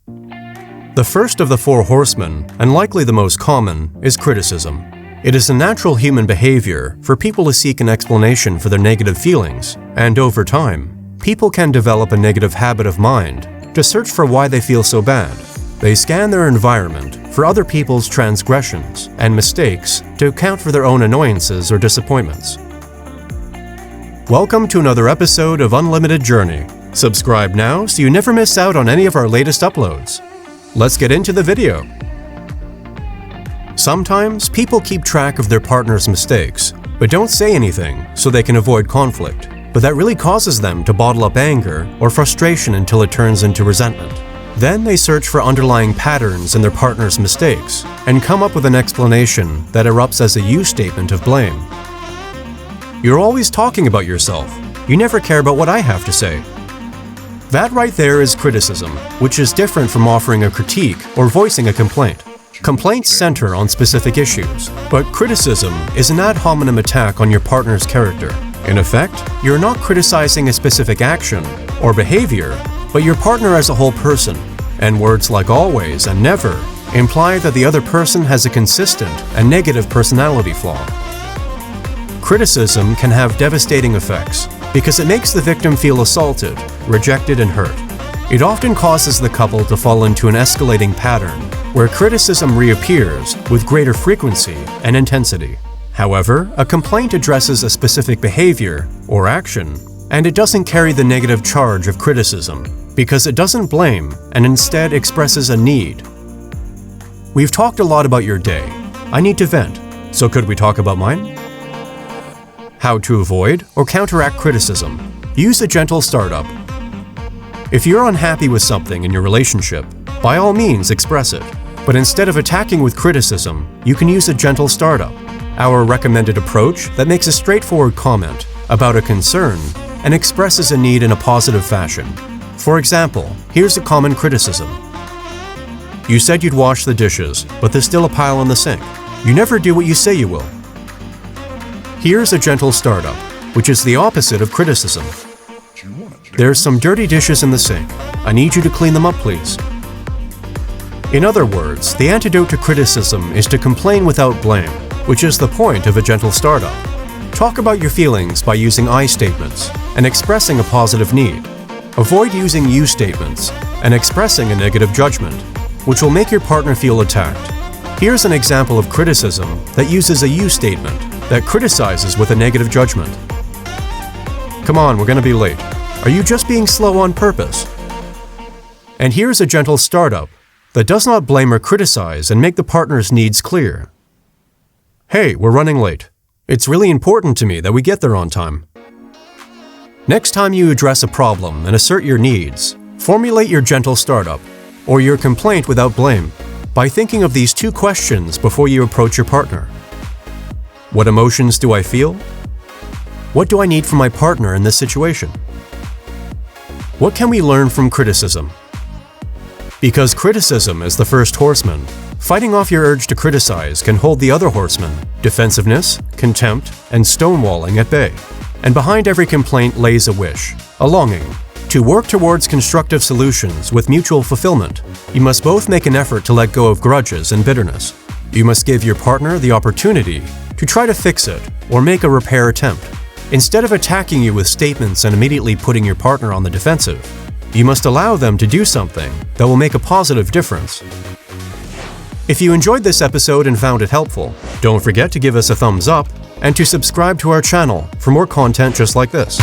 The first of the Four Horsemen, and likely the most common, is criticism. It is a natural human behavior for people to seek an explanation for their negative feelings, and over time, people can develop a negative habit of mind to search for why they feel so bad. They scan their environment for other people's transgressions and mistakes to account for their own annoyances or disappointments. Welcome to another episode of Unlimited Journey. Subscribe now so you never miss out on any of our latest uploads. Let's get into the video. Sometimes people keep track of their partner's mistakes, but don't say anything so they can avoid conflict. But that really causes them to bottle up anger or frustration until it turns into resentment. Then they search for underlying patterns in their partner's mistakes and come up with an explanation that erupts as a you statement of blame. You're always talking about yourself. You never care about what I have to say. That right there is criticism, which is different from offering a critique or voicing a complaint. Complaints center on specific issues, but criticism is an ad hominem attack on your partner's character. In effect, you're not criticizing a specific action or behavior, but your partner as a whole person, and words like always and never imply that the other person has a consistent and negative personality flaw. Criticism can have devastating effects because it makes the victim feel assaulted, rejected, and hurt. It often causes the couple to fall into an escalating pattern where criticism reappears with greater frequency and intensity. However, a complaint addresses a specific behavior or action, and it doesn't carry the negative charge of criticism because it doesn't blame and instead expresses a need. We've talked a lot about your day. I need to vent, so could we talk about mine? How to avoid or counteract criticism. Use a gentle startup. If you're unhappy with something in your relationship, by all means express it. But instead of attacking with criticism, you can use a gentle startup, our recommended approach that makes a straightforward comment about a concern and expresses a need in a positive fashion. For example, here's a common criticism. You said you'd wash the dishes, but there's still a pile in the sink. You never do what you say you will. Here's a gentle startup, which is the opposite of criticism. There's some dirty dishes in the sink. I need you to clean them up, please. In other words, the antidote to criticism is to complain without blame, which is the point of a gentle startup. Talk about your feelings by using I statements and expressing a positive need. Avoid using you statements and expressing a negative judgment, which will make your partner feel attacked. Here's an example of criticism that uses a you statement that criticizes with a negative judgment. Come on, we're gonna be late. Are you just being slow on purpose? And here's a gentle startup that does not blame or criticize and make the partner's needs clear. Hey, we're running late. It's really important to me that we get there on time. Next time you address a problem and assert your needs, formulate your gentle startup or your complaint without blame by thinking of these two questions before you approach your partner. What emotions do I feel? What do I need from my partner in this situation? What can we learn from criticism? Because criticism is the first horseman, fighting off your urge to criticize can hold the other horsemen, defensiveness, contempt, and stonewalling at bay. And behind every complaint lays a wish, a longing, to work towards constructive solutions with mutual fulfillment. You must both make an effort to let go of grudges and bitterness. You must give your partner the opportunity to try to fix it or make a repair attempt. Instead of attacking you with statements and immediately putting your partner on the defensive, you must allow them to do something that will make a positive difference. If you enjoyed this episode and found it helpful, don't forget to give us a thumbs up and to subscribe to our channel for more content just like this.